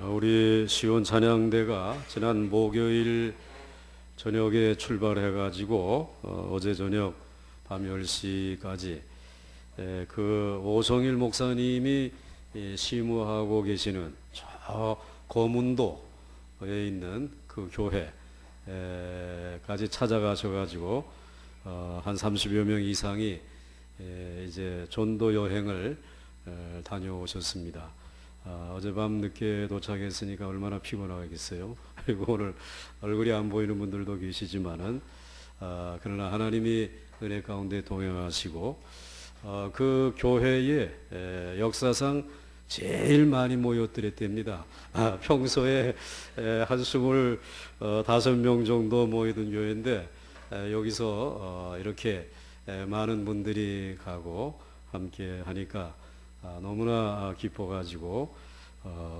우리 시온 찬양대가 지난 목요일 저녁에 출발해가지고 어제 저녁 밤 10시까지 그 오성일 목사님이 시무하고 계시는 저 거문도에 있는 그 교회까지 찾아가셔가지고 한 30여 명 이상이 이제 전도 여행을 다녀오셨습니다. 어젯밤 늦게 도착했으니까 얼마나 피곤하겠어요. 그리고 오늘 얼굴이 안 보이는 분들도 계시지만은 그러나 하나님이 은혜 가운데 동행하시고 그 교회에 역사상 제일 많이 모였더랬답니다. 평소에 한 25명 정도 모이던 교회인데 여기서 이렇게 많은 분들이 가고 함께 하니까 너무나 기뻐가지고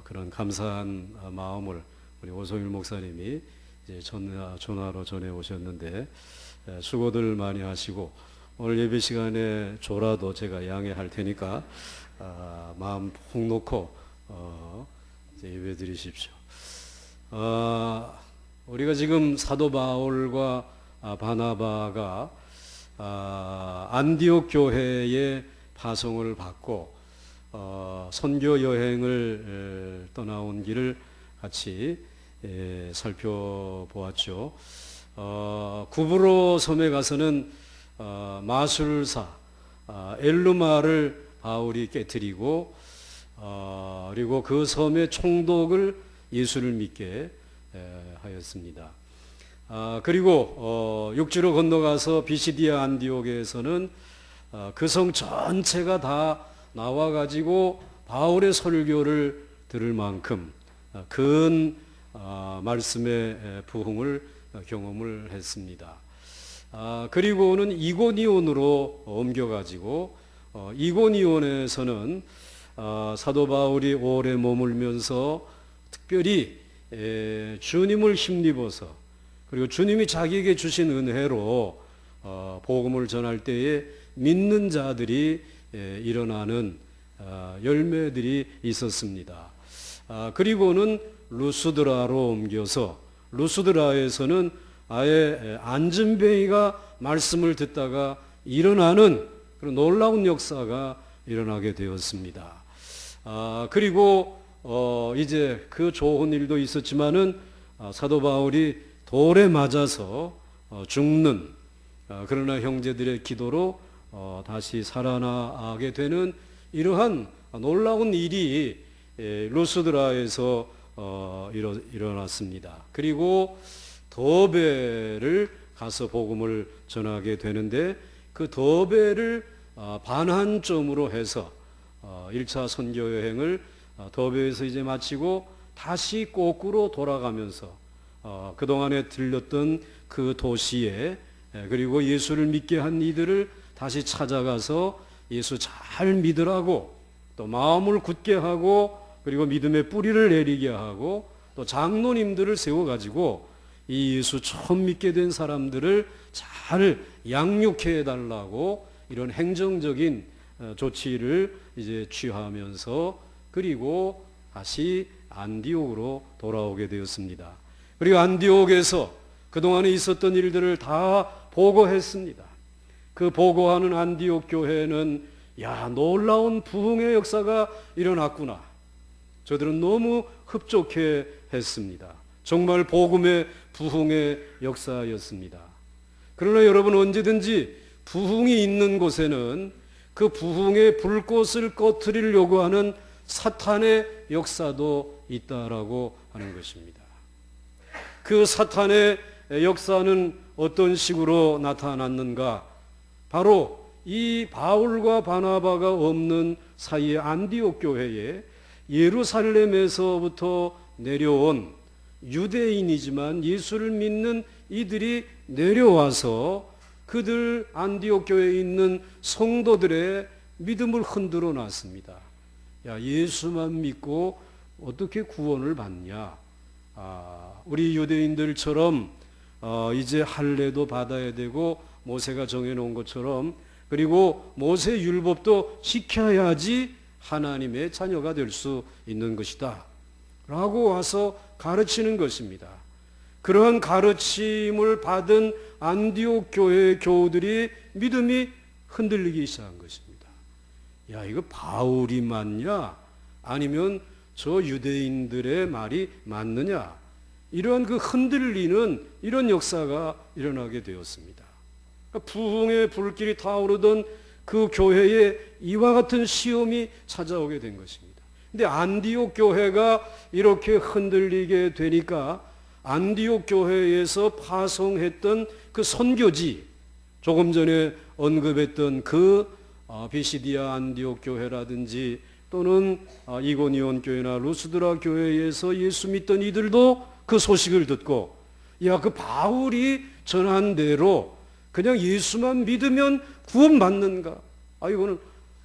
그런 감사한 마음을 우리 오성일 목사님이 이제 전화로 전해 오셨는데 수고들 많이 하시고 오늘 예배 시간에 조라도 제가 양해할 테니까 마음 푹 놓고 이제 예배 드리십시오. 우리가 지금 사도 바울과 바나바가 안디옥 교회에 파송을 받고 선교 여행을 떠나온 길을 같이 살펴보았죠. 구브로 섬에 가서는 마술사 엘루마를 바울이 깨뜨리고 그리고 그 섬의 총독을 예수를 믿게 하였습니다. 그리고 육지로 건너가서 비시디아 안디옥에서는 그 성 전체가 다 나와가지고 바울의 설교를 들을 만큼 큰 말씀의 부흥을 경험을 했습니다. 그리고는 이고니온으로 옮겨가지고 이고니온에서는 사도 바울이 오래 머물면서 특별히 주님을 힘입어서 그리고 주님이 자기에게 주신 은혜로 복음을 전할 때에 믿는 자들이 일어나는 열매들이 있었습니다. 그리고는 루스드라로 옮겨서 루스드라에서는 아예 안전뱅이가 말씀을 듣다가 일어나는 그런 놀라운 역사가 일어나게 되었습니다. 그리고 이제 그 좋은 일도 있었지만은 사도 바울이 돌에 맞아서 죽는 그러나 형제들의 기도로 다시 살아나게 되는 이러한 놀라운 일이 루스드라에서 일어났습니다. 그리고 더베를 가서 복음을 전하게 되는데 그 더베를 반환점으로 해서 1차 선교 여행을 더베에서 이제 마치고 다시 거꾸로 돌아가면서 그동안에 들렸던 그 도시에 그리고 예수를 믿게 한 이들을 다시 찾아가서 예수 잘 믿으라고 또 마음을 굳게 하고 그리고 믿음의 뿌리를 내리게 하고 또 장로님들을 세워가지고 이 예수 처음 믿게 된 사람들을 잘 양육해 달라고 이런 행정적인 조치를 이제 취하면서 그리고 다시 안디옥으로 돌아오게 되었습니다. 그리고 안디옥에서 그동안에 있었던 일들을 다 보고했습니다. 그 보고하는 안디옥 교회는 놀라운 부흥의 역사가 일어났구나. 저들은 너무 흡족해 했습니다. 정말 복음의 부흥의 역사였습니다. 그러나 여러분 언제든지 부흥이 있는 곳에는 그 부흥의 불꽃을 꺼트리려고 하는 사탄의 역사도 있다라고 하는 것입니다. 그 사탄의 역사는 어떤 식으로 나타났는가? 바로 이 바울과 바나바가 없는 사이의 안디옥 교회에 예루살렘에서부터 내려온 유대인이지만 예수를 믿는 이들이 내려와서 그들 안디옥 교회에 있는 성도들의 믿음을 흔들어 놨습니다. 예수만 믿고 어떻게 구원을 받냐? 우리 유대인들처럼 이제 할례도 받아야 되고 모세가 정해놓은 것처럼 그리고 모세 율법도 지켜야지 하나님의 자녀가 될 수 있는 것이다. 라고 와서 가르치는 것입니다. 그러한 가르침을 받은 안디옥 교회의 교우들이 믿음이 흔들리기 시작한 것입니다. 야, 이거 바울이 맞냐? 아니면 저 유대인들의 말이 맞느냐? 이런 그 흔들리는 이런 역사가 일어나게 되었습니다. 그러니까 부흥의 불길이 타오르던 그 교회에 이와 같은 시험이 찾아오게 된 것입니다. 근데 안디옥 교회가 이렇게 흔들리게 되니까 안디옥 교회에서 파송했던 그 선교지, 조금 전에 언급했던 그 비시디아 안디옥 교회라든지 또는 이고니온 교회나 루스드라 교회에서 예수 믿던 이들도 그 소식을 듣고, 야, 그 바울이 전한 대로 그냥 예수만 믿으면 구원받는가? 이거는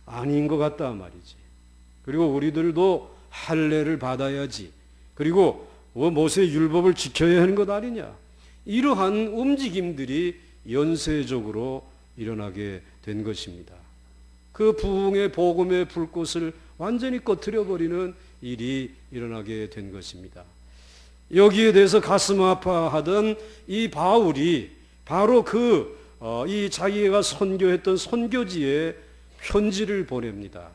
아닌 것 같다 말이지. 그리고 우리들도 할례를 받아야지. 그리고 모세의 율법을 지켜야 하는 것 아니냐? 이러한 움직임들이 연쇄적으로 일어나게 된 것입니다. 그 부흥의 복음의 불꽃을 완전히 꺼트려버리는 일이 일어나게 된 것입니다. 여기에 대해서 가슴 아파하던 이 바울이 바로 이 자기가 선교했던 선교지에 편지를 보냅니다.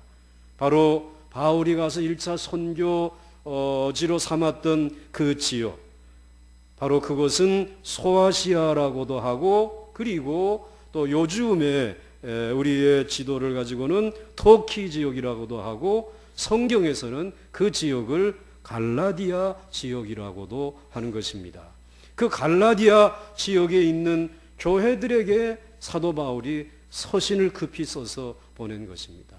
바로 바울이 가서 1차 선교지로 삼았던 그 지역, 바로 그것은 소아시아라고도 하고, 그리고 또 요즘에 우리의 지도를 가지고는 터키 지역이라고도 하고, 성경에서는 그 지역을 갈라디아 지역이라고도 하는 것입니다. 그 갈라디아 지역에 있는 교회들에게 사도 바울이 서신을 급히 써서 보낸 것입니다.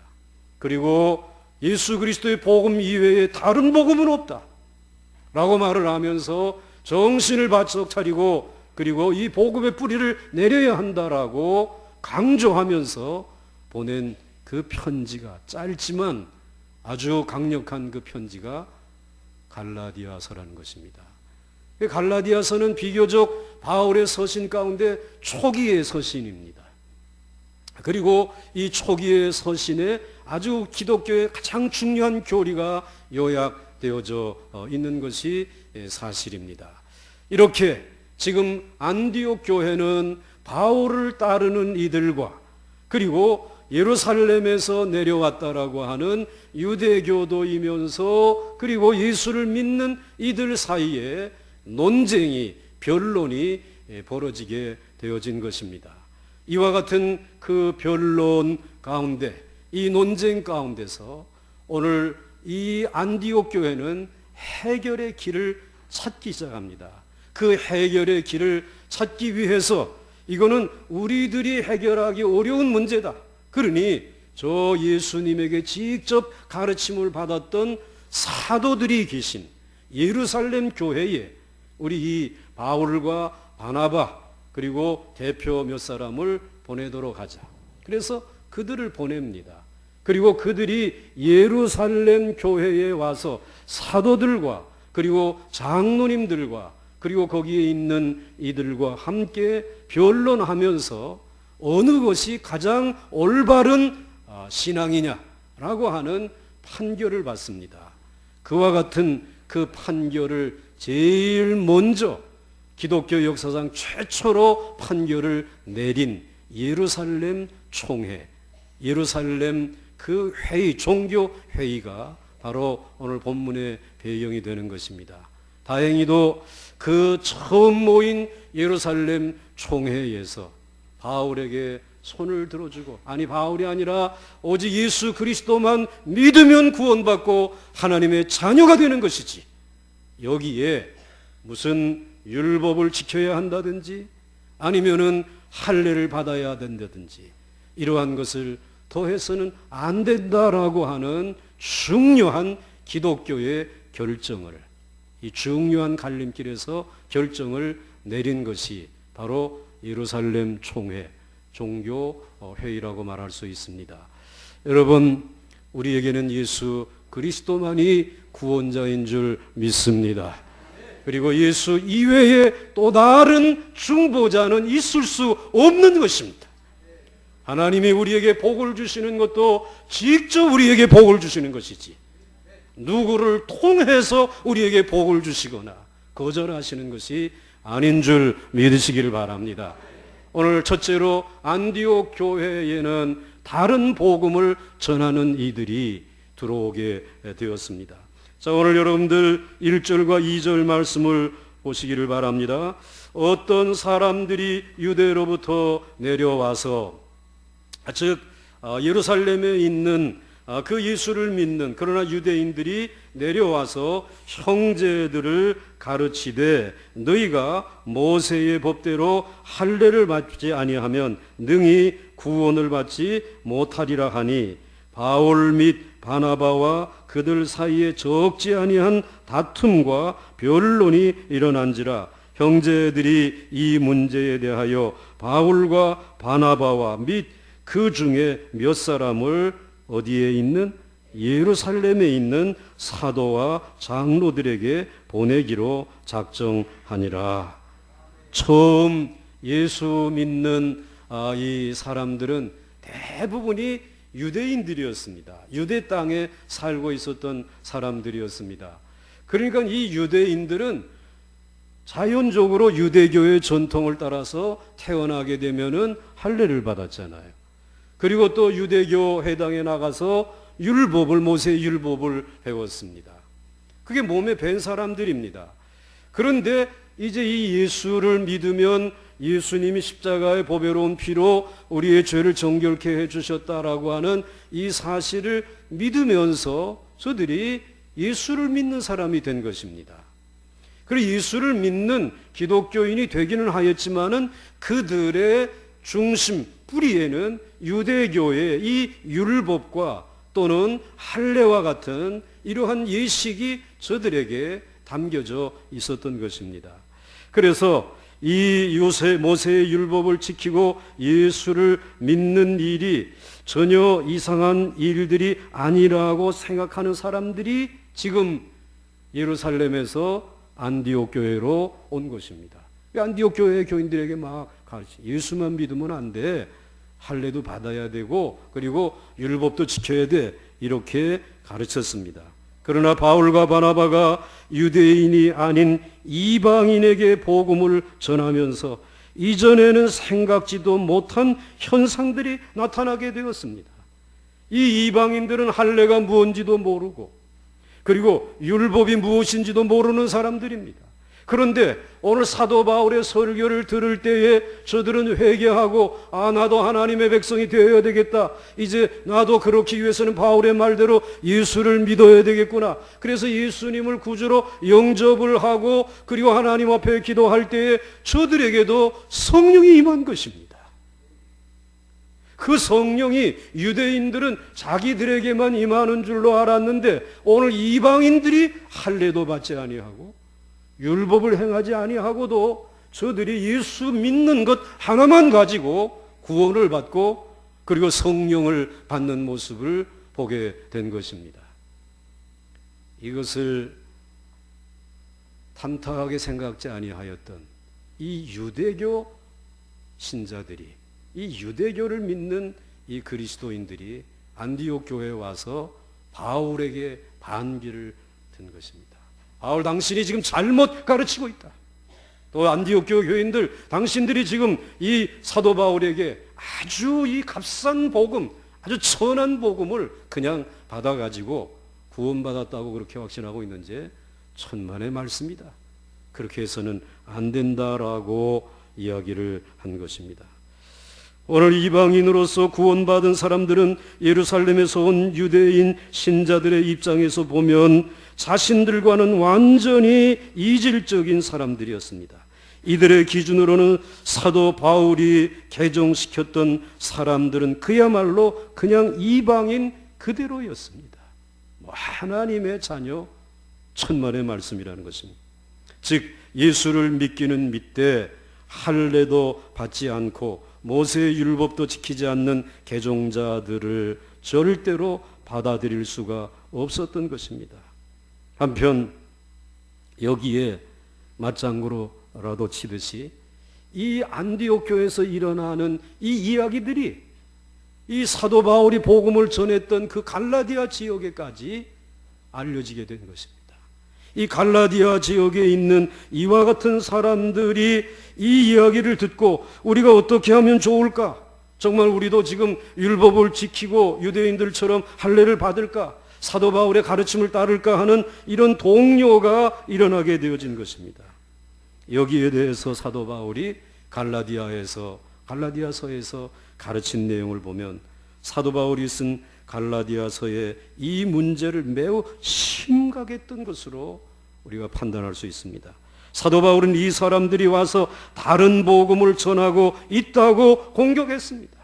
그리고 예수 그리스도의 복음 이외에 다른 복음은 없다 라고 말을 하면서 정신을 바짝 차리고, 그리고 이 복음의 뿌리를 내려야 한다라고 강조하면서 보낸 그 편지가, 짧지만 아주 강력한 그 편지가 갈라디아서라는 것입니다. 갈라디아서는 비교적 바울의 서신 가운데 초기의 서신입니다. 그리고 이 초기의 서신에 아주 기독교의 가장 중요한 교리가 요약되어져 있는 것이 사실입니다. 이렇게 지금 안디옥 교회는 바울을 따르는 이들과, 그리고 예루살렘에서 내려왔다라고 하는 유대교도이면서 그리고 예수를 믿는 이들 사이에 논쟁이, 변론이 벌어지게 되어진 것입니다. 이와 같은 그 변론 가운데, 이 논쟁 가운데서 오늘 이 안디옥 교회는 해결의 길을 찾기 시작합니다. 그 해결의 길을 찾기 위해서 이거는 우리들이 해결하기 어려운 문제다. 그러니 저 예수님에게 직접 가르침을 받았던 사도들이 계신 예루살렘 교회에 우리 이 바울과 바나바 그리고 대표 몇 사람을 보내도록 하자. 그래서 그들을 보냅니다. 그리고 그들이 예루살렘 교회에 와서 사도들과 그리고 장로님들과 그리고 거기에 있는 이들과 함께 변론하면서 어느 것이 가장 올바른 신앙이냐라고 하는 판결을 받습니다. 그와 같은 그 판결을 제일 먼저 기독교 역사상 최초로 판결을 내린 예루살렘 총회, 예루살렘 그 회의, 종교 회의가 바로 오늘 본문의 배경이 되는 것입니다. 다행히도 그 처음 모인 예루살렘 총회에서 바울에게 손을 들어주고, 아니 바울이 아니라 오직 예수 그리스도만 믿으면 구원받고 하나님의 자녀가 되는 것이지, 여기에 무슨 율법을 지켜야 한다든지 아니면은 할례를 받아야 된다든지 이러한 것을 더해서는 안 된다라고 하는 중요한 기독교의 결정을, 이 중요한 갈림길에서 결정을 내린 것이 바로 예루살렘 총회, 종교회의라고 말할 수 있습니다. 여러분, 우리에게는 예수 그리스도만이 구원자인 줄 믿습니다. 그리고 예수 이외에 또 다른 중보자는 있을 수 없는 것입니다. 하나님이 우리에게 복을 주시는 것도 직접 우리에게 복을 주시는 것이지, 누구를 통해서 우리에게 복을 주시거나 거절하시는 것이 아닌 줄 믿으시기를 바랍니다. 오늘 첫째로 안디옥 교회에는 다른 복음을 전하는 이들이 들어오게 되었습니다. 자, 오늘 여러분들 1절과 2절 말씀을 보시기를 바랍니다. 어떤 사람들이 유대로부터 내려와서, 즉 예루살렘에 있는 그 예수를 믿는 그러나 유대인들이 내려와서 형제들을 가르치되 너희가 모세의 법대로 할례를 받지 아니하면 능히 구원을 받지 못하리라 하니 바울 및 바나바와 그들 사이에 적지 아니한 다툼과 변론이 일어난지라 형제들이 이 문제에 대하여 바울과 바나바와 및 그 중에 몇 사람을 어디에 있는 예루살렘에 있는 사도와 장로들에게 보내기로 작정하니라. 처음 예수 믿는 이 사람들은 대부분이 유대인들이었습니다. 유대 땅에 살고 있었던 사람들이었습니다. 그러니까 이 유대인들은 자연적으로 유대교의 전통을 따라서 태어나게 되면은 할례를 받았잖아요. 그리고 또 유대교 회당에 나가서 율법을, 모세의 율법을 배웠습니다. 그게 몸에 밴 사람들입니다. 그런데 이제 이 예수를 믿으면 예수님이 십자가의 보배로운 피로 우리의 죄를 정결케 해주셨다라고 하는 이 사실을 믿으면서 저들이 예수를 믿는 사람이 된 것입니다. 그리고 예수를 믿는 기독교인이 되기는 하였지만은 그들의 중심, 뿌리에는 유대교의 이 율법과 또는 할례와 같은 이러한 예식이 저들에게 담겨져 있었던 것입니다. 그래서 이 모세의 율법을 지키고 예수를 믿는 일이 전혀 이상한 일들이 아니라고 생각하는 사람들이 지금 예루살렘에서 안디옥 교회로 온 것입니다. 안디옥 교회 교인들에게 막 가르치, 예수만 믿으면 안 돼, 할례도 받아야 되고 그리고 율법도 지켜야 돼, 이렇게 가르쳤습니다. 그러나 바울과 바나바가 유대인이 아닌 이방인에게 복음을 전하면서 이전에는 생각지도 못한 현상들이 나타나게 되었습니다. 이 이방인들은 할례가 무엇인지도 모르고 그리고 율법이 무엇인지도 모르는 사람들입니다. 그런데 오늘 사도 바울의 설교를 들을 때에 저들은 회개하고 나도 하나님의 백성이 되어야 되겠다. 이제 나도 그렇기 위해서는 바울의 말대로 예수를 믿어야 되겠구나. 그래서 예수님을 구주로 영접을 하고 그리고 하나님 앞에 기도할 때에 저들에게도 성령이 임한 것입니다. 그 성령이 유대인들은 자기들에게만 임하는 줄로 알았는데 오늘 이방인들이 할례도 받지 아니하고 율법을 행하지 아니하고도 저들이 예수 믿는 것 하나만 가지고 구원을 받고 그리고 성령을 받는 모습을 보게 된 것입니다. 이것을 탐탁하게 생각지 아니하였던 이 유대교 신자들이, 이 유대교를 믿는 이 그리스도인들이 안디옥 교회에 와서 바울에게 반기를 든 것입니다. 바울, 당신이 지금 잘못 가르치고 있다. 또 안디옥 교회인들, 당신들이 지금 이 사도 바울에게 아주 이 값싼 복음, 아주 천한 복음을 그냥 받아가지고 구원받았다고 그렇게 확신하고 있는지 천만의 말씀이다. 그렇게 해서는 안 된다라고 이야기를 한 것입니다. 오늘 이방인으로서 구원받은 사람들은 예루살렘에서 온 유대인 신자들의 입장에서 보면 자신들과는 완전히 이질적인 사람들이었습니다. 이들의 기준으로는 사도 바울이 개종시켰던 사람들은 그야말로 그냥 이방인 그대로였습니다. 하나님의 자녀, 천만의 말씀이라는 것입니다. 즉 예수를 믿기는 믿되 할례도 받지 않고 모세의 율법도 지키지 않는 개종자들을 절대로 받아들일 수가 없었던 것입니다. 한편 여기에 맞장구로라도 치듯이 이 안디옥 교회에서 일어나는 이 이야기들이 이 사도 바울이 복음을 전했던 그 갈라디아 지역에까지 알려지게 된 것입니다. 이 갈라디아 지역에 있는 이와 같은 사람들이 이 이야기를 듣고 우리가 어떻게 하면 좋을까? 정말 우리도 지금 율법을 지키고 유대인들처럼 할례를 받을까? 사도 바울의 가르침을 따를까 하는 이런 동요가 일어나게 되어진 것입니다. 여기에 대해서 사도 바울이 갈라디아서에서 가르친 내용을 보면 사도 바울이 쓴 갈라디아서의 이 문제를 매우 심각했던 것으로 우리가 판단할 수 있습니다. 사도 바울은 이 사람들이 와서 다른 복음을 전하고 있다고 공격했습니다.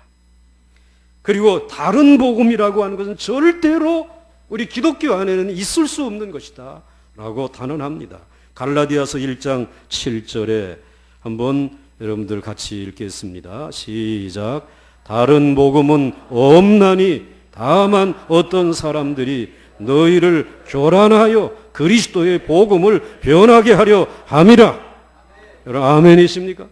그리고 다른 복음이라고 하는 것은 절대로 우리 기독교 안에는 있을 수 없는 것이다 라고 단언합니다. 갈라디아서 1장 7절에 한번 여러분들 같이 읽겠습니다. 시작. 다른 복음은 없나니 다만 어떤 사람들이 너희를 교란하여 그리스도의 복음을 변하게 하려 함이라. 여러분 아멘이십니까?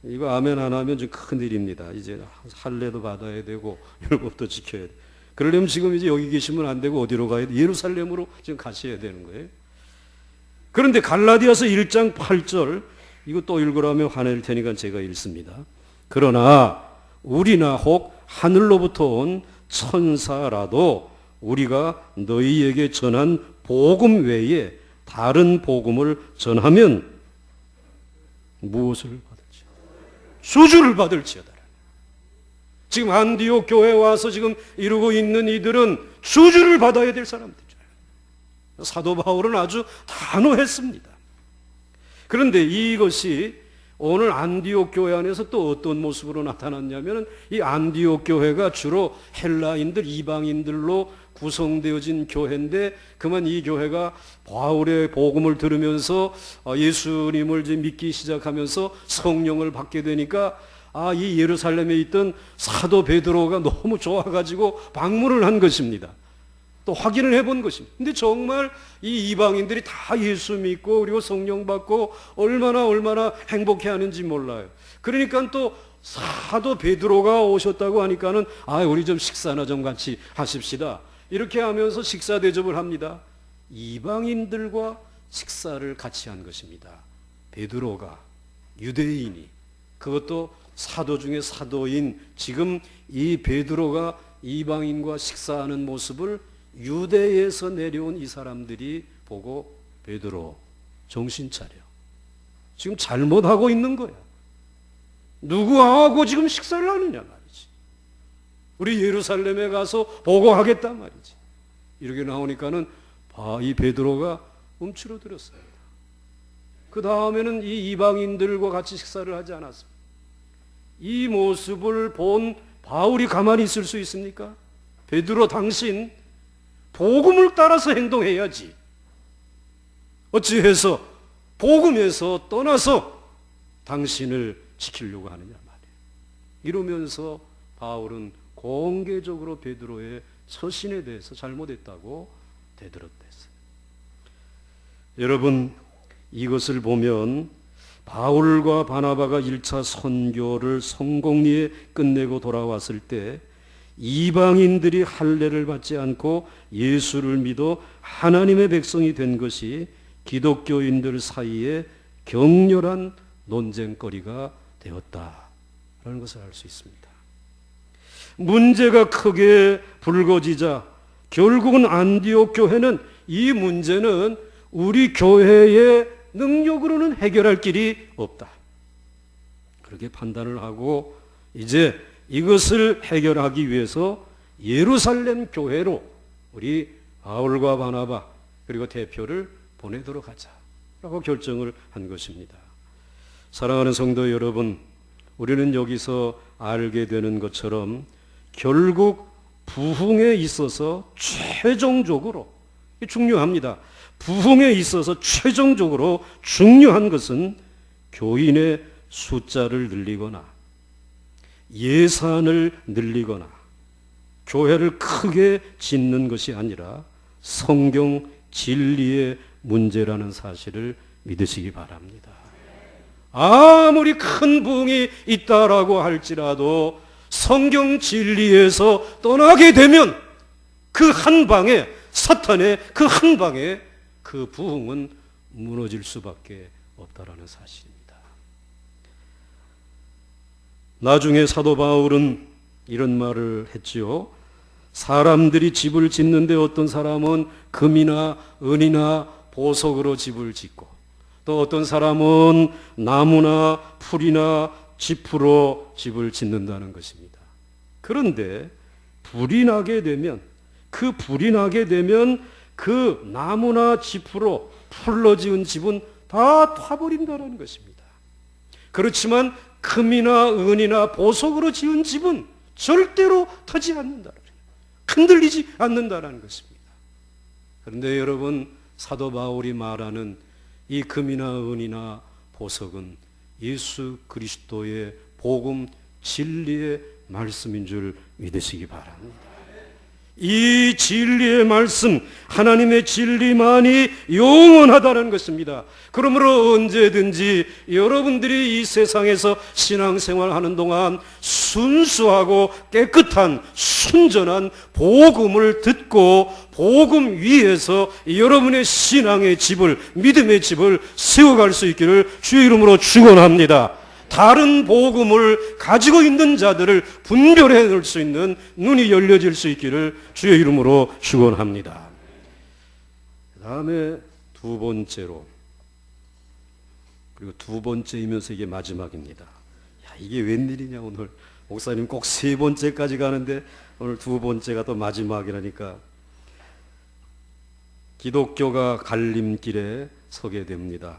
이거 아멘 안 하면 좀 큰일입니다. 이제 할례도 받아야 되고 율법도 지켜야 돼. 그러려면 지금 이제 여기 계시면 안 되고 어디로 가야 돼? 예루살렘으로 지금 가셔야 되는 거예요. 그런데 갈라디아서 1장 8절 이거 또 읽으라면 화낼 테니까 제가 읽습니다. 그러나 우리나 혹 하늘로부터 온 천사라도 우리가 너희에게 전한 복음 외에 다른 복음을 전하면 무엇을 받을지어다? 저주를 받을지어다. 지금 안디옥 교회에 와서 지금 이루고 있는 이들은 저주를 받아야 될 사람들이죠. 사도 바울은 아주 단호했습니다. 그런데 이것이 오늘 안디옥 교회 안에서 또 어떤 모습으로 나타났냐면 이 안디옥 교회가 주로 헬라인들, 이방인들로 구성되어진 교회인데 그만 이 교회가 바울의 복음을 들으면서 예수님을 이제 믿기 시작하면서 성령을 받게 되니까 이 예루살렘에 있던 사도 베드로가 너무 좋아가지고 방문을 한 것입니다. 또 확인을 해본 것입니다. 근데 정말 이 이방인들이 다 예수 믿고 그리고 성령 받고 얼마나 행복해하는지 몰라요. 그러니까 또 사도 베드로가 오셨다고 하니까는 우리 좀 식사나 좀 같이 하십시다. 이렇게 하면서 식사 대접을 합니다. 이방인들과 식사를 같이 한 것입니다. 베드로가 유대인이 그것도 사도 중에 사도인 지금 이 베드로가 이방인과 식사하는 모습을 유대에서 내려온 이 사람들이 보고 베드로 정신 차려. 지금 잘못하고 있는 거야. 누구하고 지금 식사를 하느냐 말이지. 우리 예루살렘에 가서 보고하겠단 말이지. 이렇게 나오니까는 이 베드로가 움츠러들었습니다. 그 다음에는 이 이방인들과 같이 식사를 하지 않았습니다. 이 모습을 본 바울이 가만히 있을 수 있습니까? 베드로 당신 복음을 따라서 행동해야지. 어찌해서 복음에서 떠나서 당신을 지키려고 하느냐 말이에요. 이러면서 바울은 공개적으로 베드로의 처신에 대해서 잘못했다고 되들었댔어요. 여러분 이것을 보면 바울과 바나바가 1차 선교를 성공리에 끝내고 돌아왔을 때 이방인들이 할례를 받지 않고 예수를 믿어 하나님의 백성이 된 것이 기독교인들 사이에 격렬한 논쟁거리가 되었다라는 것을 알 수 있습니다. 문제가 크게 불거지자 결국은 안디옥 교회는 이 문제는 우리 교회의 능력으로는 해결할 길이 없다. 그렇게 판단을 하고 이제 이것을 해결하기 위해서 예루살렘 교회로 우리 바울과 바나바 그리고 대표를 보내도록 하자라고 결정을 한 것입니다. 사랑하는 성도 여러분, 우리는 여기서 알게 되는 것처럼 결국 부흥에 있어서 최종적으로 중요합니다. 부흥에 있어서 최종적으로 중요한 것은 교인의 숫자를 늘리거나 예산을 늘리거나 교회를 크게 짓는 것이 아니라 성경 진리의 문제라는 사실을 믿으시기 바랍니다. 아무리 큰 부흥이 있다라고 할지라도 성경 진리에서 떠나게 되면 그 한 방에 사탄의 그 한 방에 그 부흥은 무너질 수밖에 없다라는 사실입니다. 나중에 사도 바울은 이런 말을 했지요. 사람들이 집을 짓는데 어떤 사람은 금이나 은이나 보석으로 집을 짓고, 또 어떤 사람은 나무나 풀이나 지푸로 집을 짓는다는 것입니다. 그런데 불이 나게 되면 그 나무나 지푸로 풀로 지은 집은 다 타버린다는 것입니다. 그렇지만 금이나 은이나 보석으로 지은 집은 절대로 타지 않는다는, 흔들리지 않는다는 것입니다. 그런데 여러분, 사도 바울이 말하는 이 금이나 은이나 보석은 예수 그리스도의 복음 진리의 말씀인 줄 믿으시기 바랍니다. 이 진리의 말씀, 하나님의 진리만이 영원하다는 것입니다. 그러므로 언제든지 여러분들이 이 세상에서 신앙생활하는 동안 순수하고 깨끗한 순전한 복음을 듣고 복음 위에서 여러분의 신앙의 집을, 믿음의 집을 세워갈 수 있기를 주의 이름으로 축원합니다. 다른 복음을 가지고 있는 자들을 분별해 낼 수 있는 눈이 열려질 수 있기를 주의 이름으로 축원합니다. 그 다음에 두 번째로, 그리고 두 번째이면서 이게 마지막입니다. 야, 이게 웬일이냐, 오늘 목사님 꼭 세 번째까지 가는데 오늘 두 번째가 또 마지막이라니까. 기독교가 갈림길에 서게 됩니다.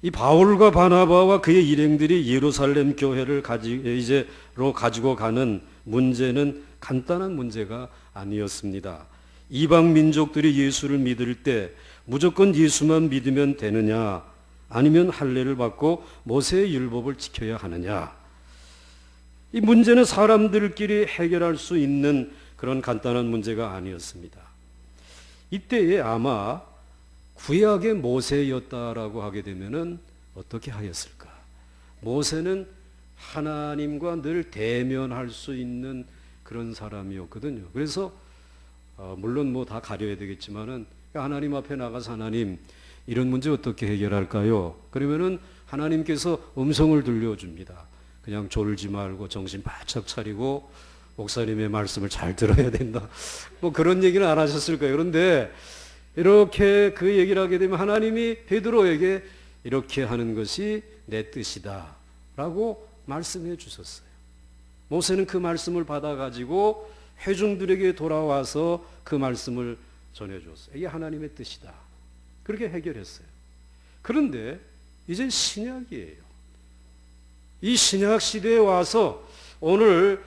이 바울과 바나바와 그의 일행들이 예루살렘 교회를 가지고 가는 문제는 간단한 문제가 아니었습니다. 이방 민족들이 예수를 믿을 때 무조건 예수만 믿으면 되느냐, 아니면 할례를 받고 모세의 율법을 지켜야 하느냐. 이 문제는 사람들끼리 해결할 수 있는 그런 간단한 문제가 아니었습니다. 이때에 아마 구약의 모세였다라고 하게 되면은 어떻게 하였을까? 모세는 하나님과 늘 대면할 수 있는 그런 사람이었거든요. 그래서 물론 뭐 다 가려야 되겠지만은 하나님 앞에 나가서 하나님, 이런 문제 어떻게 해결할까요? 그러면은 하나님께서 음성을 들려줍니다. 그냥 졸지 말고 정신 바짝 차리고 목사님의 말씀을 잘 들어야 된다. 뭐 그런 얘기는 안 하셨을 거예요. 그런데 이렇게 그 얘기를 하게 되면 하나님이 베드로에게 이렇게 하는 것이 내 뜻이다 라고 말씀해 주셨어요. 모세는 그 말씀을 받아가지고 회중들에게 돌아와서 그 말씀을 전해줬어요. 이게 하나님의 뜻이다. 그렇게 해결했어요. 그런데 이제 신약이에요. 이 신약 시대에 와서 오늘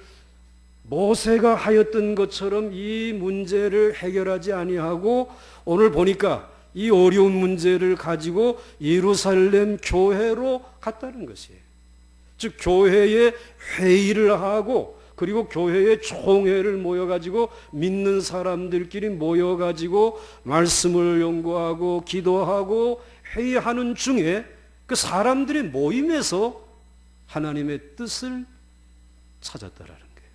모세가 하였던 것처럼 이 문제를 해결하지 아니하고 오늘 보니까 이 어려운 문제를 가지고 예루살렘 교회로 갔다는 것이에요. 즉 교회에 회의를 하고, 그리고 교회에 총회를 모여가지고 믿는 사람들끼리 모여가지고 말씀을 연구하고 기도하고 회의하는 중에 그 사람들의 모임에서 하나님의 뜻을 찾았다라는 거예요.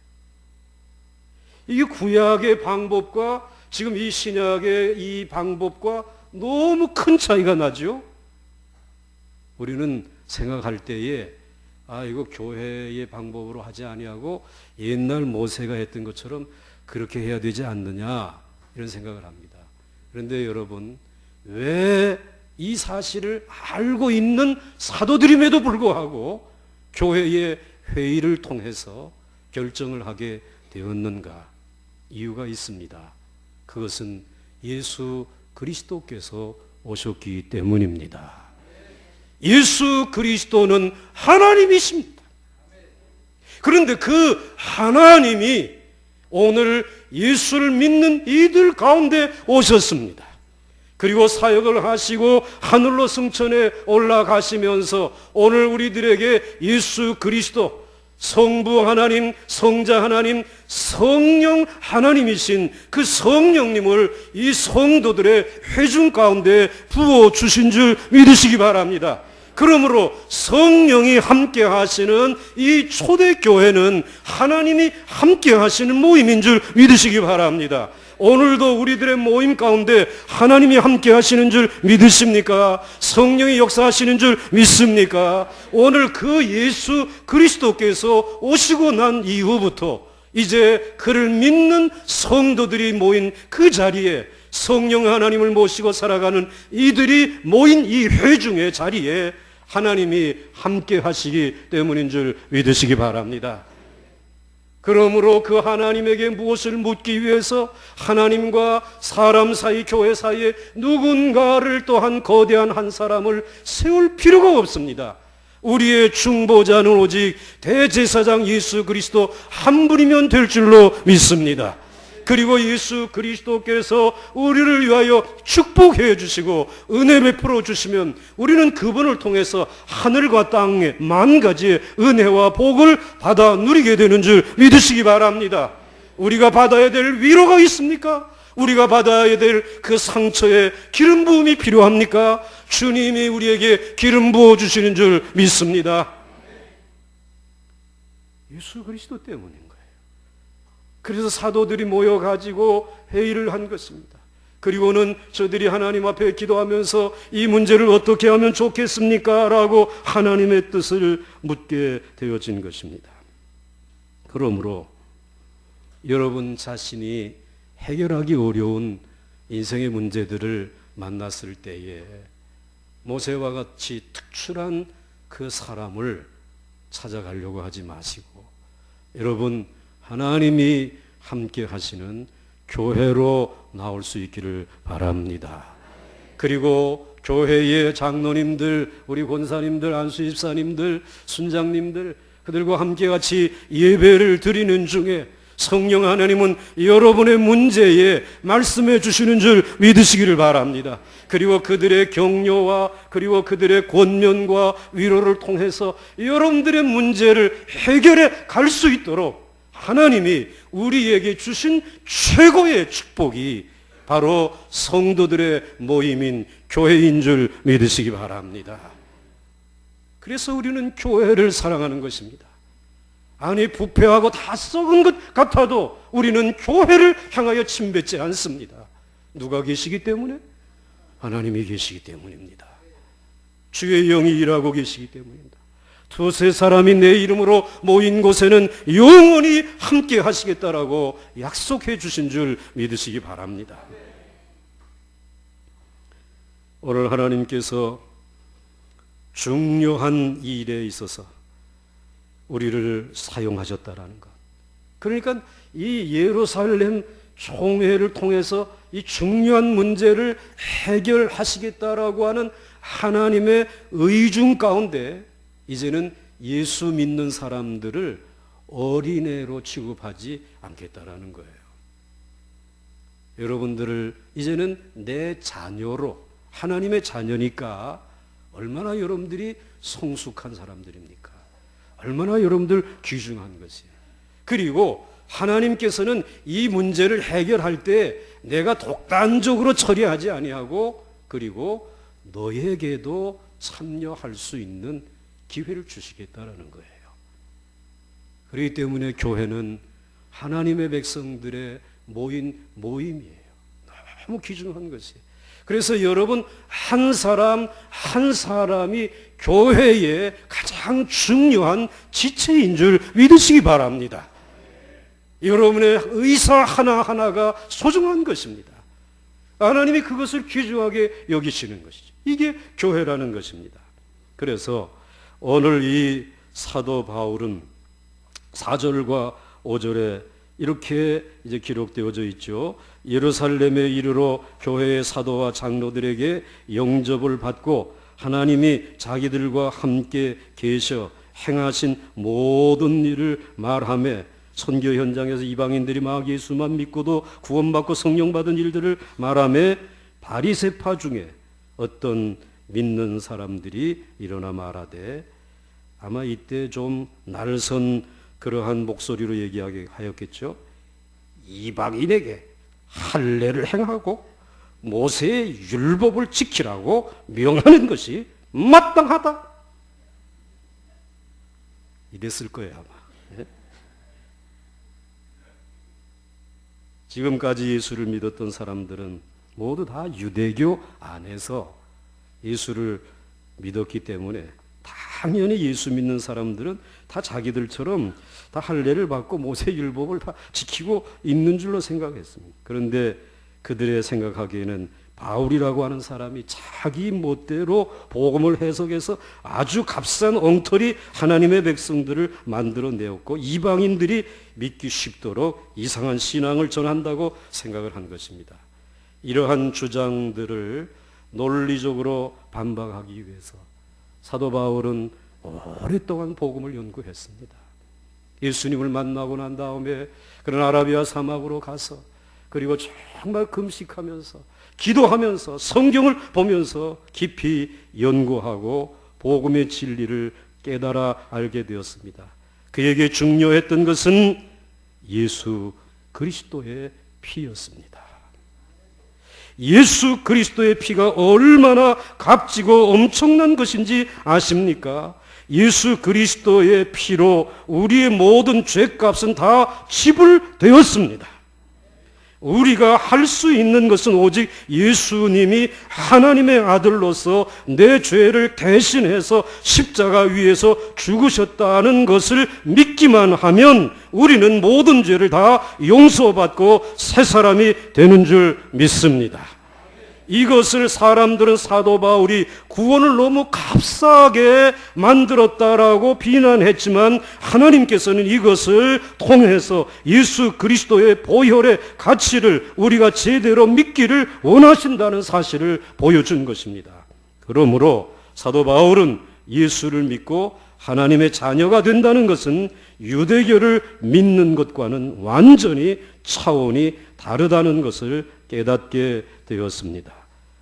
이게 구약의 방법과 지금 이 신약의 이 방법과 너무 큰 차이가 나죠. 우리는 생각할 때에 이거 교회의 방법으로 하지 아니하고 옛날 모세가 했던 것처럼 그렇게 해야 되지 않느냐, 이런 생각을 합니다. 그런데 여러분, 왜 이 사실을 알고 있는 사도들임에도 불구하고 교회의 회의를 통해서 결정을 하게 되었는가? 이유가 있습니다. 그것은 예수 그리스도께서 오셨기 때문입니다. 예수 그리스도는 하나님이십니다. 그런데 그 하나님이 오늘 예수를 믿는 이들 가운데 오셨습니다. 그리고 사역을 하시고 하늘로 승천해 올라가시면서 오늘 우리들에게 예수 그리스도, 성부 하나님, 성자 하나님, 성령 하나님이신 그 성령님을 이 성도들의 회중 가운데 부어주신 줄 믿으시기 바랍니다. 그러므로 성령이 함께 하시는 이 초대교회는 하나님이 함께 하시는 모임인 줄 믿으시기 바랍니다. 오늘도 우리들의 모임 가운데 하나님이 함께 하시는 줄 믿으십니까? 성령이 역사하시는 줄 믿습니까? 오늘 그 예수 그리스도께서 오시고 난 이후부터 이제 그를 믿는 성도들이 모인 그 자리에 성령 하나님을 모시고 살아가는 이들이 모인 이 회중의 자리에 하나님이 함께 하시기 때문인 줄 믿으시기 바랍니다. 그러므로 그 하나님에게 무엇을 묻기 위해서 하나님과 사람 사이, 교회 사이에 누군가를 또한 거대한 한 사람을 세울 필요가 없습니다. 우리의 중보자는 오직 대제사장 예수 그리스도 한 분이면 될 줄로 믿습니다. 그리고 예수 그리스도께서 우리를 위하여 축복해 주시고 은혜 베풀어 주시면 우리는 그분을 통해서 하늘과 땅의 만 가지의 은혜와 복을 받아 누리게 되는 줄 믿으시기 바랍니다. 우리가 받아야 될 위로가 있습니까? 우리가 받아야 될 그 상처에 기름 부음이 필요합니까? 주님이 우리에게 기름 부어 주시는 줄 믿습니다. 예수 그리스도 때문인 거예요. 그래서 사도들이 모여가지고 회의를 한 것입니다. 그리고는 저들이 하나님 앞에 기도하면서 이 문제를 어떻게 하면 좋겠습니까? 라고 하나님의 뜻을 묻게 되어진 것입니다. 그러므로 여러분 자신이 해결하기 어려운 인생의 문제들을 만났을 때에 모세와 같이 특출한 그 사람을 찾아가려고 하지 마시고 여러분 하나님이 함께 하시는 교회로 나올 수 있기를 바랍니다. 그리고 교회의 장로님들, 우리 권사님들, 안수집사님들, 순장님들 그들과 함께 같이 예배를 드리는 중에 성령 하나님은 여러분의 문제에 말씀해 주시는 줄 믿으시기를 바랍니다. 그리고 그들의 격려와 그리고 그들의 권면과 위로를 통해서 여러분들의 문제를 해결해 갈 수 있도록 하나님이 우리에게 주신 최고의 축복이 바로 성도들의 모임인 교회인 줄 믿으시기 바랍니다. 그래서 우리는 교회를 사랑하는 것입니다. 아니 부패하고 다 썩은 것 같아도 우리는 교회를 향하여 침뱉지 않습니다. 누가 계시기 때문에? 하나님이 계시기 때문입니다. 주의 영이 일하고 계시기 때문입니다. 두세 사람이 내 이름으로 모인 곳에는 영원히 함께 하시겠다라고 약속해 주신 줄 믿으시기 바랍니다. 오늘 하나님께서 중요한 일에 있어서 우리를 사용하셨다라는 것. 그러니까 이 예루살렘 총회를 통해서 이 중요한 문제를 해결하시겠다라고 하는 하나님의 의중 가운데 이제는 예수 믿는 사람들을 어린애로 취급하지 않겠다라는 거예요. 여러분들을 이제는 내 자녀로 하나님의 자녀니까 얼마나 여러분들이 성숙한 사람들입니까? 얼마나 여러분들 귀중한 것이에요. 그리고 하나님께서는 이 문제를 해결할 때 내가 독단적으로 처리하지 아니하고 그리고 너에게도 참여할 수 있는 기회를 주시겠다라는 거예요. 그렇기 때문에 교회는 하나님의 백성들의 모인 모임이에요. 너무 귀중한 것이에요. 그래서 여러분 한 사람 한 사람이 교회의 가장 중요한 지체인 줄 믿으시기 바랍니다. 여러분의 의사 하나하나가 소중한 것입니다. 하나님이 그것을 귀중하게 여기시는 것이죠. 이게 교회라는 것입니다. 그래서 오늘 이 사도 바울은 4절과 5절에 이렇게 이제 기록되어져 있죠. 예루살렘에 이르러 교회의 사도와 장로들에게 영접을 받고 하나님이 자기들과 함께 계셔 행하신 모든 일을 말하며 선교 현장에서 이방인들이 막 예수만 믿고도 구원받고 성령 받은 일들을 말하며 바리새파 중에 어떤 믿는 사람들이 일어나 말하되 아마 이때 좀 날선 그러한 목소리로 얘기하게 하였겠죠. 이방인에게 할례를 행하고 모세의 율법을 지키라고 명하는 것이 마땅하다. 이랬을 거예요 아마. 지금까지 예수를 믿었던 사람들은 모두 다 유대교 안에서 예수를 믿었기 때문에 당연히 예수 믿는 사람들은 다 자기들처럼 다 할례를 받고 모세율법을 다 지키고 있는 줄로 생각했습니다. 그런데 그들의 생각하기에는 바울이라고 하는 사람이 자기 멋대로 복음을 해석해서 아주 값싼 엉터리 하나님의 백성들을 만들어내었고 이방인들이 믿기 쉽도록 이상한 신앙을 전한다고 생각을 한 것입니다. 이러한 주장들을 논리적으로 반박하기 위해서 사도 바울은 오랫동안 복음을 연구했습니다. 예수님을 만나고 난 다음에 그런 아라비아 사막으로 가서 그리고 정말 금식하면서 기도하면서 성경을 보면서 깊이 연구하고 복음의 진리를 깨달아 알게 되었습니다. 그에게 중요했던 것은 예수 그리스도의 피였습니다. 예수 그리스도의 피가 얼마나 값지고 엄청난 것인지 아십니까? 예수 그리스도의 피로 우리의 모든 죄값은 다 지불되었습니다. 우리가 할 수 있는 것은 오직 예수님이 하나님의 아들로서 내 죄를 대신해서 십자가 위에서 죽으셨다는 것을 믿기만 하면 우리는 모든 죄를 다 용서받고 새 사람이 되는 줄 믿습니다. 이것을 사람들은 사도 바울이 구원을 너무 값싸게 만들었다라고 비난했지만 하나님께서는 이것을 통해서 예수 그리스도의 보혈의 가치를 우리가 제대로 믿기를 원하신다는 사실을 보여준 것입니다. 그러므로 사도 바울은 예수를 믿고 하나님의 자녀가 된다는 것은 유대교를 믿는 것과는 완전히 차원이 다르다는 것을 깨닫게 되었습니다.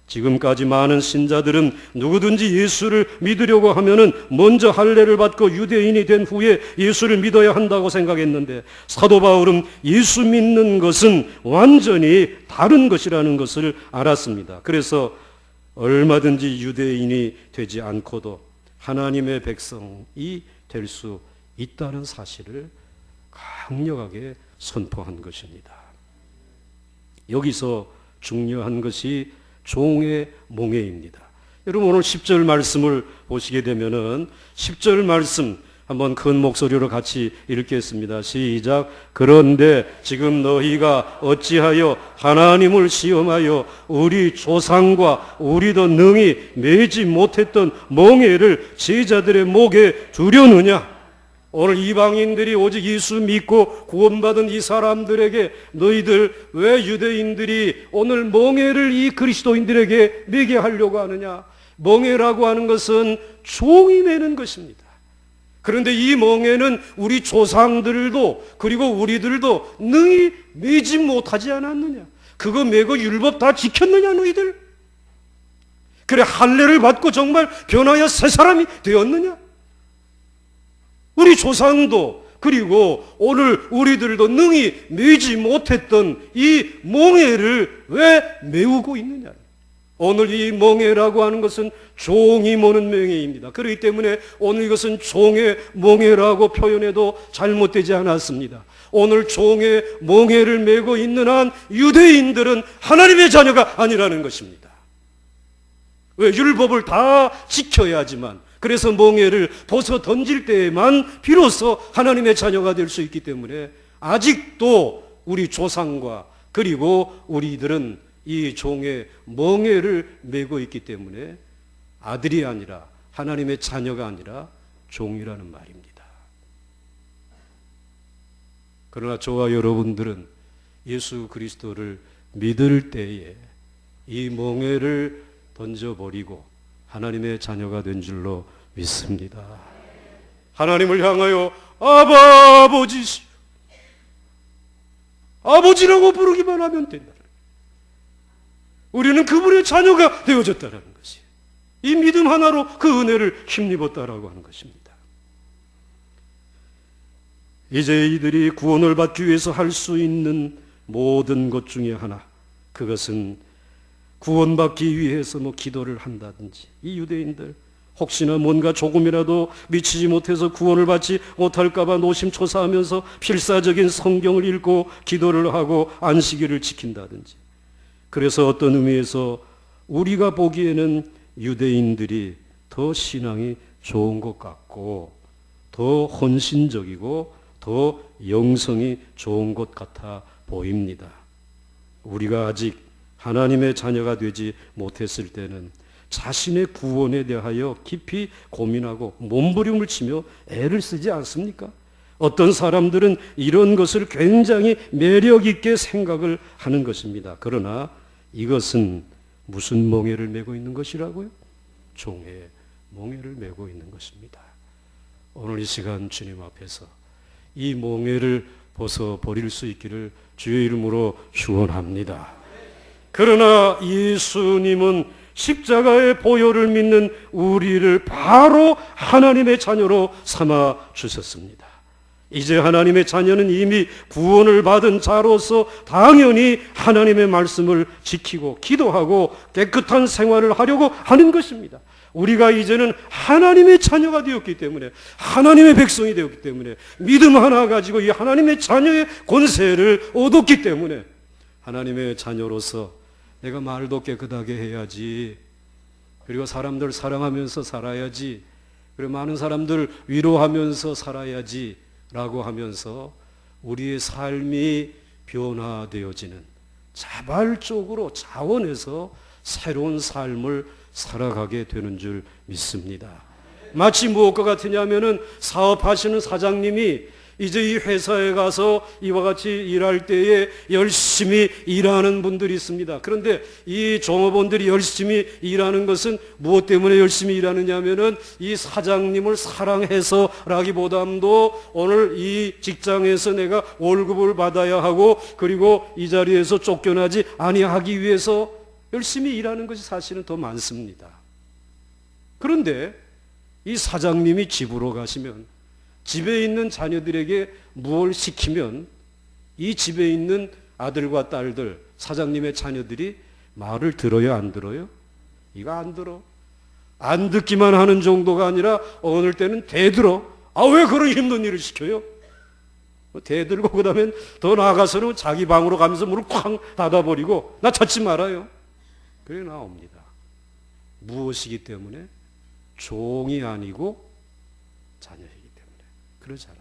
지금까지 많은 신자들은 누구든지 예수를 믿으려고 하면은 먼저 할례를 받고 유대인이 된 후에 예수를 믿어야 한다고 생각했는데 사도 바울은 예수 믿는 것은 완전히 다른 것이라는 것을 알았습니다. 그래서 얼마든지 유대인이 되지 않고도 하나님의 백성이 될 수 있다는 사실을 강력하게 선포한 것입니다. 여기서 중요한 것이 종의 몽해입니다. 여러분 오늘 10절 말씀을 보시게 되면은 10절 말씀 한번 큰 목소리로 같이 읽겠습니다. 시작. 그런데 지금 너희가 어찌하여 하나님을 시험하여 우리 조상과 우리도 능히 매지 못했던 몽해를 제자들의 목에 두려느냐? 오늘 이방인들이 오직 예수 믿고 구원받은 이 사람들에게 너희들 왜 유대인들이 오늘 몽해를 이 그리스도인들에게 매게 하려고 하느냐? 몽해라고 하는 것은 종이 매는 것입니다. 그런데 이 몽해는 우리 조상들도 그리고 우리들도 능히 매지 못하지 않았느냐? 그거 매고 율법 다 지켰느냐 너희들? 그래 할례를 받고 정말 변하여 새 사람이 되었느냐? 우리 조상도 그리고 오늘 우리들도 능히 매지 못했던 이 몽해를 왜 메우고 있느냐? 오늘 이 몽해라고 하는 것은 종이 모는 몽해입니다. 그렇기 때문에 오늘 이것은 종의 몽해라고 표현해도 잘못되지 않았습니다. 오늘 종의 몽해를 메고 있는 한 유대인들은 하나님의 자녀가 아니라는 것입니다. 왜? 율법을 다 지켜야지만 그래서 몽해를 벗어 던질 때에만 비로소 하나님의 자녀가 될 수 있기 때문에 아직도 우리 조상과 그리고 우리들은 이 종의 몽해를 메고 있기 때문에 아들이 아니라 하나님의 자녀가 아니라 종이라는 말입니다. 그러나 저와 여러분들은 예수 그리스도를 믿을 때에 이 몽해를 던져버리고 하나님의 자녀가 된 줄로 믿습니다. 하나님을 향하여 아버지시오. 아버지라고 부르기만 하면 된다. 우리는 그분의 자녀가 되어졌다는 것이 이 믿음 하나로 그 은혜를 힘입었다라고 하는 것입니다. 이제 이들이 구원을 받기 위해서 할 수 있는 모든 것 중에 하나, 그것은 구원받기 위해서 기도를 한다든지 이 유대인들 혹시나 뭔가 조금이라도 미치지 못해서 구원을 받지 못할까봐 노심초사하면서 필사적인 성경을 읽고 기도를 하고 안식일을 지킨다든지. 그래서 어떤 의미에서 우리가 보기에는 유대인들이 더 신앙이 좋은 것 같고 더 헌신적이고 더 영성이 좋은 것 같아 보입니다. 우리가 아직 하나님의 자녀가 되지 못했을 때는 자신의 구원에 대하여 깊이 고민하고 몸부림을 치며 애를 쓰지 않습니까? 어떤 사람들은 이런 것을 굉장히 매력 있게 생각을 하는 것입니다. 그러나 이것은 무슨 멍에를 메고 있는 것이라고요? 종의 멍에를 메고 있는 것입니다. 오늘 이 시간 주님 앞에서 이 멍에를 벗어버릴 수 있기를 주의 이름으로 축원합니다. 그러나 예수님은 십자가의 보혈을 믿는 우리를 바로 하나님의 자녀로 삼아 주셨습니다. 이제 하나님의 자녀는 이미 구원을 받은 자로서 당연히 하나님의 말씀을 지키고 기도하고 깨끗한 생활을 하려고 하는 것입니다. 우리가 이제는 하나님의 자녀가 되었기 때문에, 하나님의 백성이 되었기 때문에, 믿음 하나 가지고 이 하나님의 자녀의 권세를 얻었기 때문에 하나님의 자녀로서 내가 말도 깨끗하게 해야지, 그리고 사람들 사랑하면서 살아야지, 그리고 많은 사람들 위로하면서 살아야지 라고 하면서 우리의 삶이 변화되어지는, 자발적으로 자원해서 새로운 삶을 살아가게 되는 줄 믿습니다. 마치 무엇과 같으냐면은 사업하시는 사장님이 이제 이 회사에 가서 이와 같이 일할 때에 열심히 일하는 분들이 있습니다. 그런데 이 종업원들이 열심히 일하는 것은 무엇 때문에 열심히 일하느냐 하면은 이 사장님을 사랑해서라기보다도 오늘 이 직장에서 내가 월급을 받아야 하고 그리고 이 자리에서 쫓겨나지 아니하기 위해서 열심히 일하는 것이 사실은 더 많습니다. 그런데 이 사장님이 집으로 가시면, 집에 있는 자녀들에게 무엇을 시키면 이 집에 있는 아들과 딸들, 사장님의 자녀들이 말을 들어요, 안 들어요? 이거 안 들어. 안 듣기만 하는 정도가 아니라 어느 때는 대들어. 아, 왜 그런 힘든 일을 시켜요? 대들고 그 다음에 더 나아가서는 자기 방으로 가면서 문을 쾅 닫아버리고 나 찾지 말아요. 그래 나옵니다. 무엇이기 때문에? 종이 아니고 자녀이기 때문에 그러잖아요.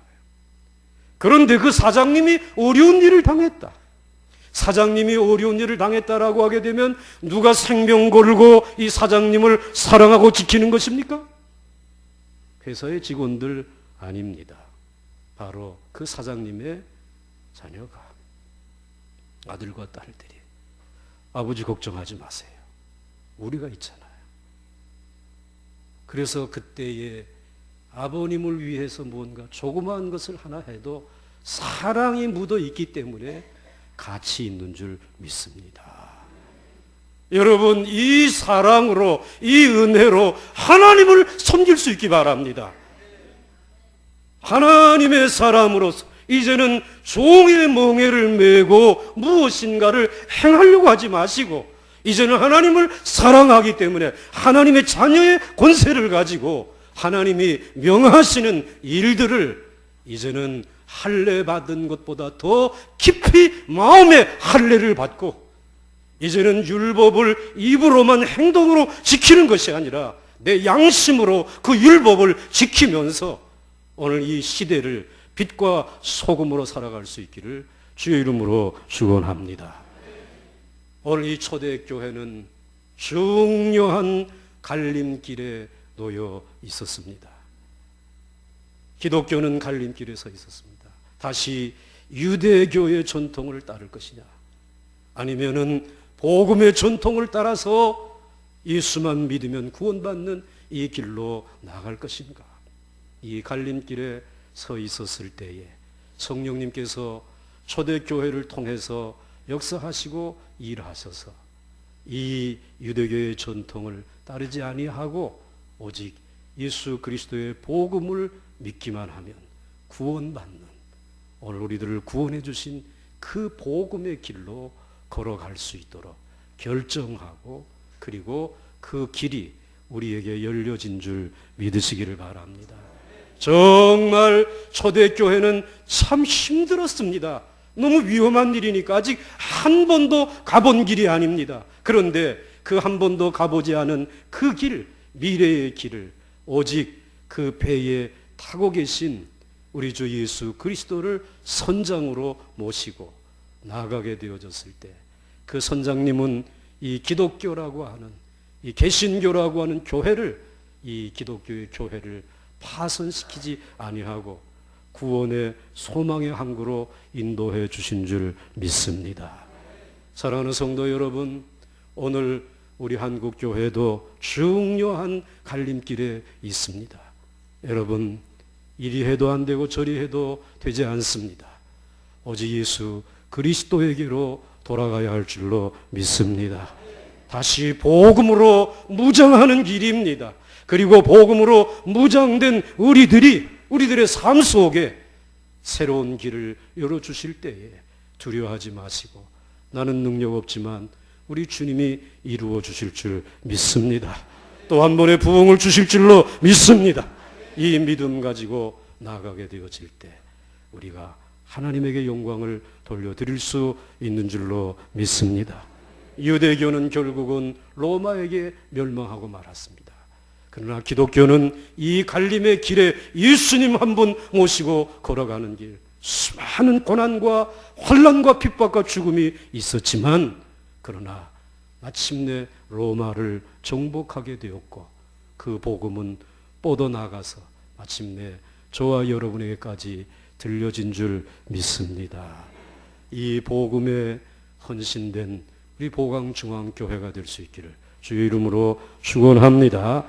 그런데 그 사장님이 어려운 일을 당했다. 사장님이 어려운 일을 당했다라고 하게 되면 누가 생명 걸고 이 사장님을 사랑하고 지키는 것입니까? 회사의 직원들 아닙니다. 바로 그 사장님의 자녀가, 아들과 딸들이 아버지 걱정하지 마세요. 우리가 있잖아요. 그래서 그때에 아버님을 위해서 뭔가 조그마한 것을 하나 해도 사랑이 묻어 있기 때문에 가치 있는 줄 믿습니다. 여러분, 이 사랑으로, 이 은혜로 하나님을 섬길 수 있기 바랍니다. 하나님의 사람으로서 이제는 종의 멍에를 메고 무엇인가를 행하려고 하지 마시고 이제는 하나님을 사랑하기 때문에 하나님의 자녀의 권세를 가지고 하나님이 명하시는 일들을 이제는 할례 받은 것보다 더 깊이 마음의 할례를 받고 이제는 율법을 입으로만 행동으로 지키는 것이 아니라 내 양심으로 그 율법을 지키면서 오늘 이 시대를 빛과 소금으로 살아갈 수 있기를 주의 이름으로 축원합니다. 오늘 이 초대교회는 중요한 갈림길에 놓여 있었습니다. 기독교는 갈림길에 서 있었습니다. 다시 유대교의 전통을 따를 것이냐, 아니면은 복음의 전통을 따라서 예수만 믿으면 구원받는 이 길로 나갈 것인가? 이 갈림길에 서 있었을 때에 성령님께서 초대교회를 통해서 역사하시고 일하셔서 이 유대교의 전통을 따르지 아니하고 오직 예수 그리스도의 복음을 믿기만 하면 구원받는, 오늘 우리들을 구원해 주신 그 복음의 길로 걸어갈 수 있도록 결정하고, 그리고 그 길이 우리에게 열려진 줄 믿으시기를 바랍니다. 정말 초대교회는 참 힘들었습니다. 너무 위험한 일이니까 아직 한 번도 가본 길이 아닙니다. 그런데 그 한 번도 가보지 않은 그 길, 미래의 길을 오직 그 배에 타고 계신 우리 주 예수 그리스도를 선장으로 모시고 나아가게 되어졌을 때 그 선장님은 이 기독교라고 하는, 이 개신교라고 하는 교회를, 이 기독교의 교회를 파손시키지 아니하고 구원의 소망의 항구로 인도해 주신 줄 믿습니다. 사랑하는 성도 여러분, 오늘 우리 한국 교회도 중요한 갈림길에 있습니다. 여러분, 이리 해도 안 되고 저리 해도 되지 않습니다. 오직 예수 그리스도에게로 돌아가야 할 줄로 믿습니다. 다시 복음으로 무장하는 길입니다. 그리고 복음으로 무장된 우리들의 삶 속에 새로운 길을 열어주실 때에 두려워하지 마시고, 나는 능력 없지만 우리 주님이 이루어 주실 줄 믿습니다. 또 한 번의 부흥을 주실 줄로 믿습니다. 이 믿음 가지고 나아가게 되어질 때 우리가 하나님에게 영광을 돌려드릴 수 있는 줄로 믿습니다. 유대교는 결국은 로마에게 멸망하고 말았습니다. 그러나 기독교는 이 갈림의 길에 예수님 한 분 모시고 걸어가는 길, 수많은 고난과 환난과 핍박과 죽음이 있었지만, 그러나 마침내 로마를 정복하게 되었고 그 복음은 뻗어나가서 마침내 저와 여러분에게까지 들려진 줄 믿습니다. 이 복음에 헌신된 우리 보강중앙교회가 될 수 있기를 주의 이름으로 축원합니다.